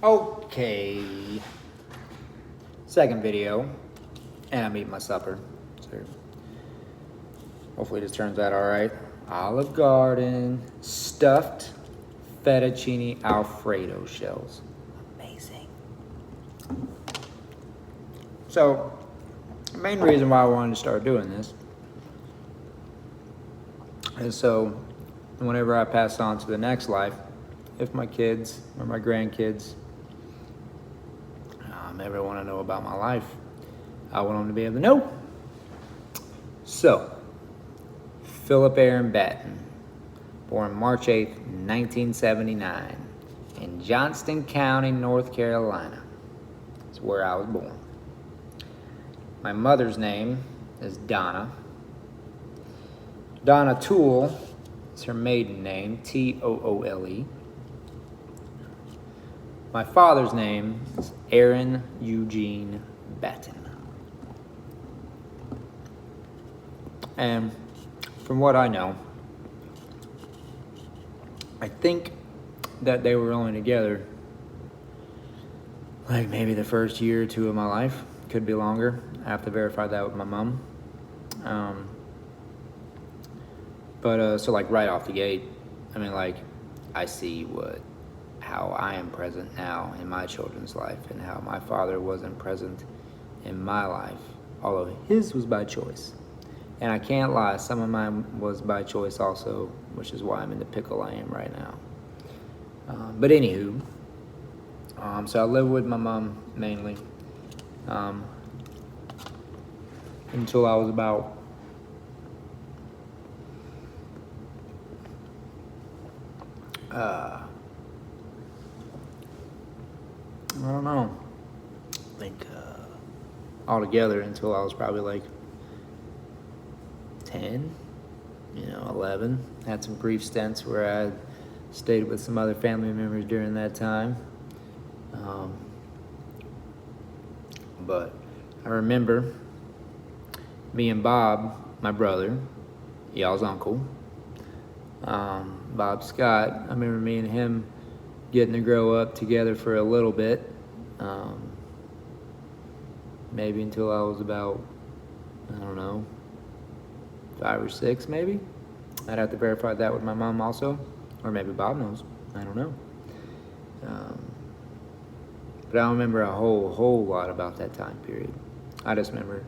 Okay. Second video, and I'm eating my supper. So hopefully this turns out all right. Olive Garden stuffed fettuccine Alfredo shells. Amazing. So, the main reason why I wanted to start doing this is so whenever I pass on to the next life, if my kids or my grandkids ever want to know about my life, I want them to be able to know. So, Philip Aaron Batten, born March 8th, 1979, in Johnston County, North Carolina. That's where I was born. My mother's name is Donna. Donna Toole is her maiden name, Toole. My father's name is Aaron Eugene Batten. And from what I know, I think that they were only together like maybe the first year or two of my life. Could be longer. I have to verify that with my mom. So like right off the gate, I mean, like, I see how I am present now in my children's life and how my father wasn't present in my life, although his was by choice. And I can't lie, some of mine was by choice also, which is why I'm in the pickle I am right now. But anywho, so I lived with my mom mainly until I was about I don't know, like altogether until I was probably like 10, 11. Had some brief stints where I stayed with some other family members during that time. But I remember me and Bob, my brother, y'all's uncle, Bob Scott, I remember me and him getting to grow up together for a little bit. Maybe until I was about, I don't know, 5 or 6 maybe. I'd have to verify that with my mom also, or maybe Bob knows, I don't know. But I don't remember a whole lot about that time period. I just remember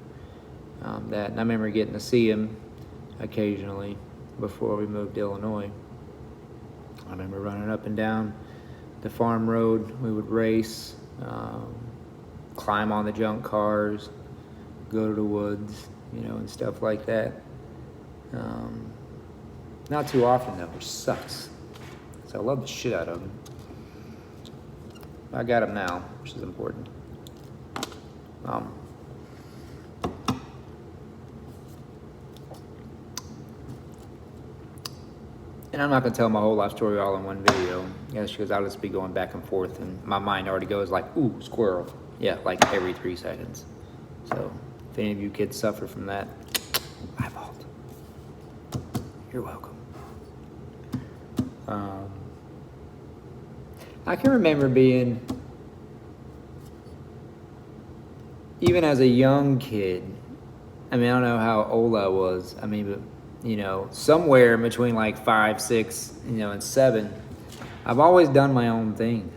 that, and I remember getting to see him occasionally before we moved to Illinois. I remember running up and down the farm road. We would race, climb on the junk cars, go to the woods, and stuff like that. Not too often though, which sucks. So I love the shit out of them. I got them now, which is important. And I'm not gonna tell my whole life story all in one video. Yes, because I'll just be going back and forth, and my mind already goes like, ooh, squirrel. Yeah, like every 3 seconds. So if any of you kids suffer from that, my fault. You're welcome. I can remember being, even as a young kid, I mean, I don't know how old I was. I mean, but, somewhere in between like 5, 6, and 7, I've always done my own thing.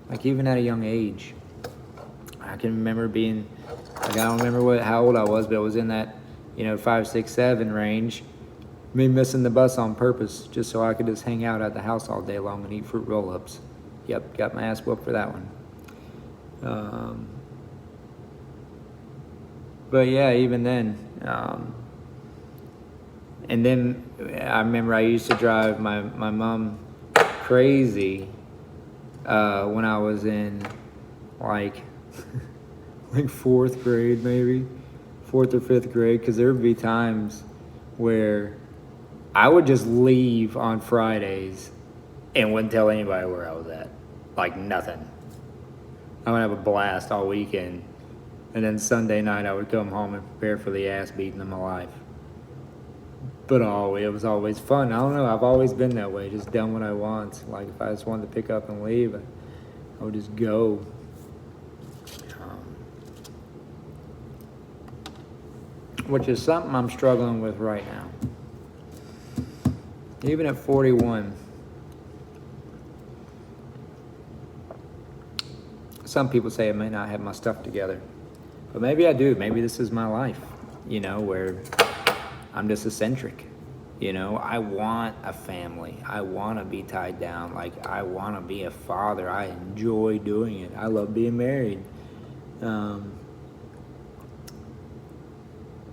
Like even at a young age. I can remember being, like, I don't remember how old I was, but it was in that, 5, 6, 7 range. Me missing the bus on purpose just so I could just hang out at the house all day long and eat fruit roll-ups. Yep, got my ass whooped for that one. But yeah, even then, and then I remember I used to drive my mom crazy when I was in like 4th grade, maybe 4th or 5th grade, because there would be times where I would just leave on Fridays and wouldn't tell anybody where I was at. Like nothing. I would have a blast all weekend. And then Sunday night I would come home and prepare for the ass beating of my life. But it was always fun. I don't know, I've always been that way, just done what I want. Like if I just wanted to pick up and leave, I would just go. Which is something I'm struggling with right now. Even at 41, some people say I may not have my stuff together, but maybe I do. Maybe this is my life, where I'm just eccentric. I want a family. I want to be tied down. Like, I want to be a father. I enjoy doing it. I love being married.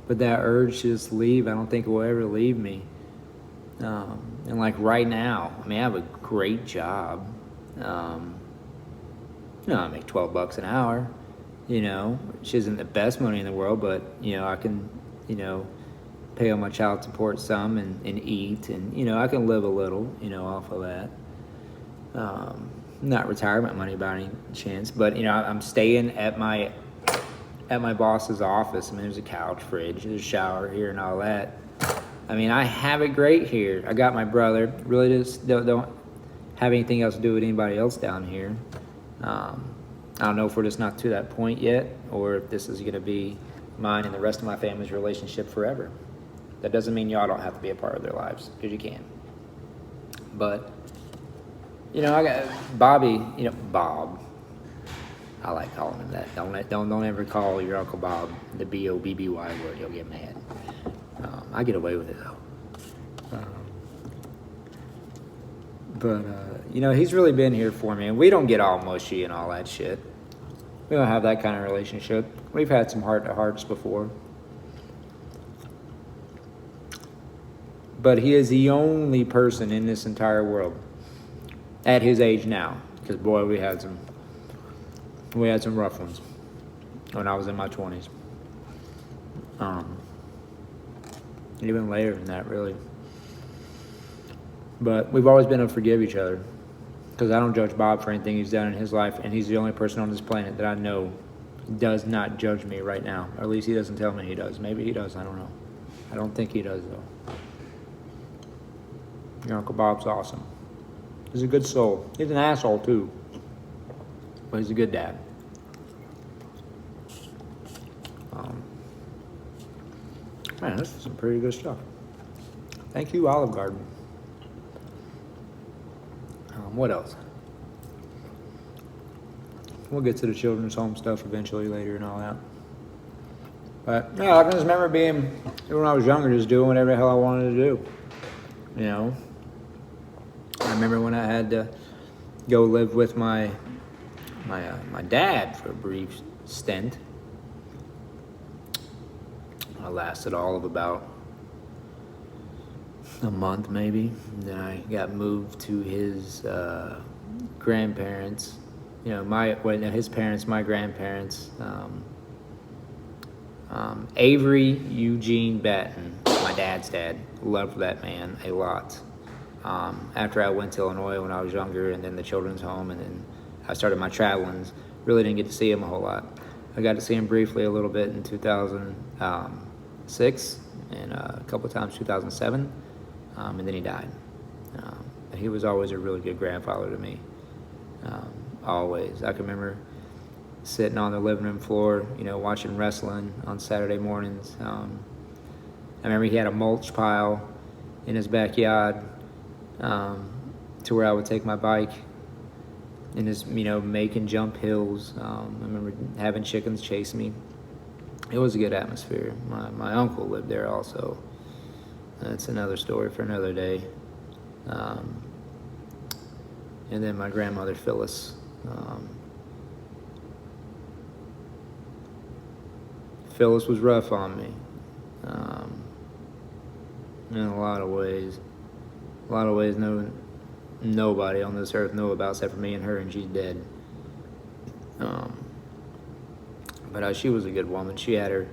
But that urge to just leave, I don't think it will ever leave me. And like right now, I have a great job. I make $12 an hour, which isn't the best money in the world, but, I can, pay on my child support some and eat, and, I can live a little, off of that. Not retirement money by any chance, but, I'm staying at my boss's office. There's a couch, fridge, there's a shower here and all that. I have it great here. I got my brother. Really just don't have anything else to do with anybody else down here. I don't know if we're just not to that point yet, or if this is going to be mine and the rest of my family's relationship forever. That doesn't mean y'all don't have to be a part of their lives, because you can. But, I got Bobby, Bob. I like calling him that. Don't ever call your Uncle Bob the B-O-B-B-Y word. He'll get mad. I get away with it, though. But he's really been here for me. And we don't get all mushy and all that shit. We don't have that kind of relationship. We've had some heart-to-hearts before. But he is the only person in this entire world at his age now. Because, boy, we had some rough ones when I was in my 20s. Even later than that, really. But we've always been able to forgive each other, because I don't judge Bob for anything he's done in his life, and he's the only person on this planet that I know does not judge me right now. Or at least he doesn't tell me he does. Maybe he does, I don't know. I don't think he does, though. Your Uncle Bob's awesome. He's a good soul. He's an asshole, too. But he's a good dad. Man, this is some pretty good stuff. Thank you, Olive Garden. What else? We'll get to the children's home stuff eventually later and all that. But, I can just remember when I was younger, just doing whatever the hell I wanted to do. I remember when I had to go live with my dad for a brief stint. I lasted all of about a month, maybe. And then I got moved to his grandparents. His parents, my grandparents. Avery Eugene Batten, my dad's dad. Loved that man a lot. After I went to Illinois when I was younger, and then the children's home, and then I started my travelings, really didn't get to see him a whole lot. I got to see him briefly a little bit in 2006 and a couple of times 2007, and then he died. And he was always a really good grandfather to me. Always. I can remember sitting on the living room floor, watching wrestling on Saturday mornings. I remember he had a mulch pile in his backyard, to where I would take my bike and just, making jump hills. I remember having chickens chase me. It was a good atmosphere. My uncle lived there also. That's another story for another day. And then my grandmother, Phyllis. Phyllis was rough on me, in a lot of ways. Nobody on this earth knew about except for me and her, and she's dead. But she was a good woman. She had her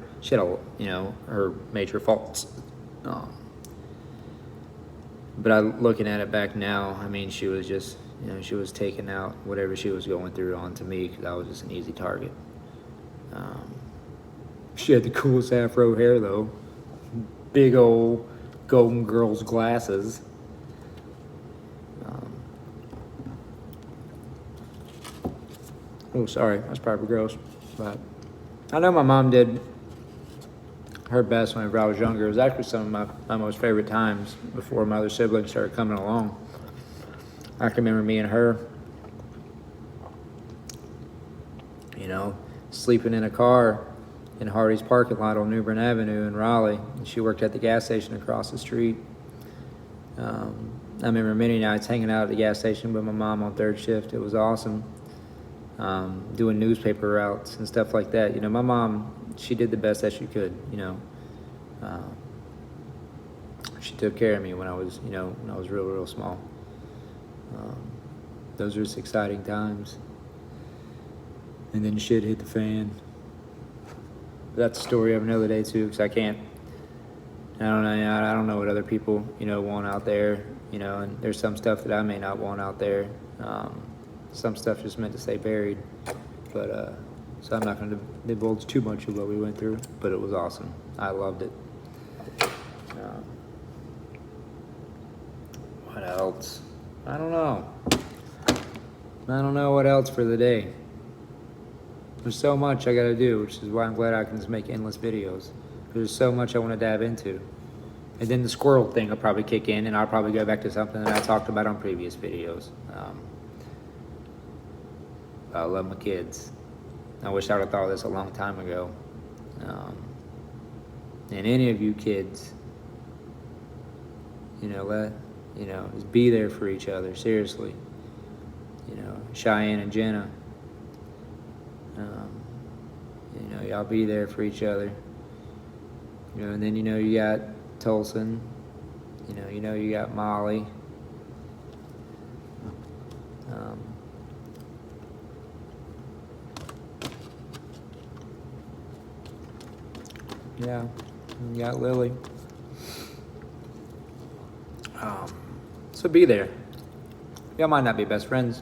major faults. But looking at it back now, she was just, she was taking out whatever she was going through onto me, because I was just an easy target. She had the coolest afro hair, though. Big old Golden Girls glasses. Oh, sorry, that's probably gross. But I know my mom did her best whenever I was younger. It was actually some of my most favorite times before my other siblings started coming along. I can remember me and her, you know, sleeping in a car in Hardy's parking lot on New Bern Avenue in Raleigh. And she worked at the gas station across the street. I remember many nights hanging out at the gas station with my mom on third shift. It was awesome. Doing newspaper routes and stuff like that. You know, my mom, she did the best that she could, you know. She took care of me when I was, you know, when I was real small. Those were just exciting times. And then shit hit the fan. That's a story of another day too, because I don't know what other people, you know, want out there, you know, and there's some stuff that I may not want out there. Some stuff just meant to stay buried, but so I'm not going to divulge too much of what we went through, but it was awesome. I loved it. What else? I don't know what else for the day. There's so much I gotta do, which is why I'm glad I can just make endless videos. There's so much I want to dive into. And then the squirrel thing will probably kick in, and I'll probably go back to something that I talked about on previous videos. I love my kids. I wish I would have thought of this a long time ago. And any of you kids, you know, just be there for each other, seriously. You know, Cheyenne and Jenna, you know, y'all be there for each other. You know, and then, you know, you got Tolson, you know, you got Molly. Yeah, you got Lily. So be there. Y'all might not be best friends,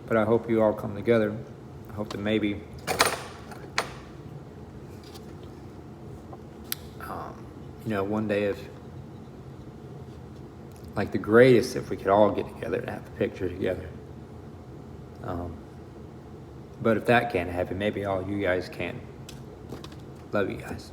but I hope you all come together. I hope that maybe you know, one day, if like the greatest, if we could all get together and have the picture together. But if that can't happen, maybe all you guys can. Love you guys.